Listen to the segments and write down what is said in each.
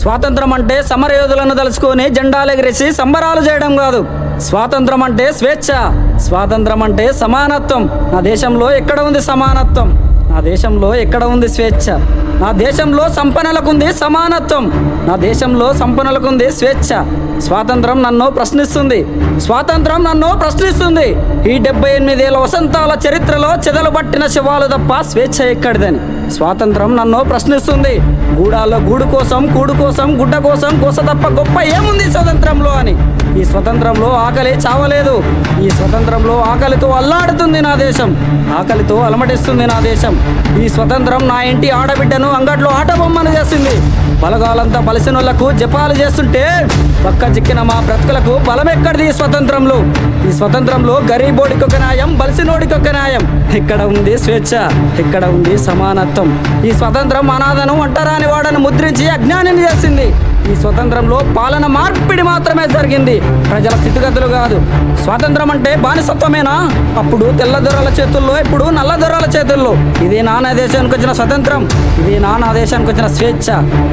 స్వాతంత్రం అంటే సమరయోధులను తలుచుకొని జెండాలు ఎగిరేసి సంబరాలు చేయడం కాదు. స్వాతంత్రం అంటే స్వేచ్ఛ. స్వాతంత్రం అంటే సమానత్వం. నా దేశంలో ఎక్కడ ఉంది సమానత్వం? నా దేశంలో ఎక్కడ ఉంది స్వేచ్ఛ? నా దేశంలో సంపన్నులకుంది సమానత్వం. నా దేశంలో సంపన్నులకుంది స్వేచ్ఛ. స్వాతంత్రం నన్ను ప్రశ్నిస్తుంది. స్వాతంత్రం నన్ను ప్రశ్నిస్తుంది. ఈ 78 ఏళ్ల వసంతాల చరిత్రలో చెదలు పట్టిన శవాలు తప్ప స్వేచ్ఛ ఎక్కడిదని స్వాతంత్రం నన్ను ప్రశ్నిస్తుంది. గూడాల్లో గూడు కోసం, కూడు కోసం, గుడ్డ కోసం కోస తప్ప గొప్ప ఏముంది స్వతంత్రంలో అని. ఈ స్వతంత్రంలో ఆకలి చావలేదు. ఈ స్వతంత్రంలో ఆకలితో అల్లాడుతుంది నా దేశం. ఆకలితో అలమటిస్తుంది నా దేశం. ఈ స్వతంత్రం నా ఇంటి ఆడబిడ్డను అంగట్లో ఆట బొమ్మను చేసింది. బలగాలంతా బలిసినోళ్లకు జపాలు చేస్తుంటే పక్క చిక్కిన మా బ్రతుకులకు బలం ఎక్కడిది ఈ స్వతంత్రంలో? ఈ స్వతంత్రంలో గరీబోడికి ఒక న్యాయం, బలిసినోడికి ఒక న్యాయం. ఇక్కడ ఉంది స్వేచ్ఛ, ఇక్కడ ఉంది సమానత్వం. ఈ స్వతంత్రం అనాథను, ఒంటరాని వాడను ముద్రించి అజ్ఞానిని చేసింది. ఈ స్వతంత్రంలో పాలన మార్పిడి మాత్రమే జరిగింది, ప్రజల స్థితిగతులు కాదు. స్వాతంత్రం అంటే బానిసత్వమేనా? అప్పుడు తెల్లదొరల చేతుల్లో, ఇప్పుడు నల్లదొరల చేతుల్లో. ఇది నా దేశానికి వచ్చిన స్వతంత్రం. ఇది నా దేశానికి వచ్చిన స్వేచ్ఛ.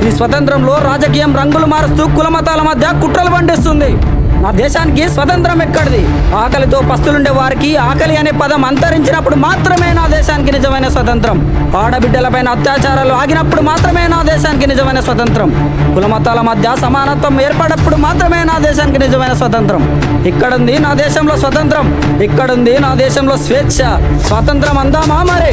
ఈ స్వతంత్రంలో రాజకీయం రంగులు మారుస్తూ కులమతాల మధ్య కుట్రలు పండిస్తుంది. నా దేశానికి స్వతంత్రం ఎక్కడిది? ఆకలితో పస్తులుండే వారికి ఆకలి అనే పదం అంతరించినప్పుడు మాత్రమే నా దేశానికి నిజమైన స్వతంత్రం. ఆడబిడ్డలపైన అత్యాచారాలు ఆగినప్పుడు మాత్రమే నా దేశానికి నిజమైన స్వతంత్రం. కులమతాల మధ్య సమానత్వం ఏర్పడినప్పుడు మాత్రమే నా దేశానికి నిజమైన స్వతంత్రం. ఇక్కడుంది నా దేశంలో స్వతంత్రం. ఇక్కడుంది నా దేశంలో స్వేచ్ఛ. స్వాతంత్రం అందామా మరి?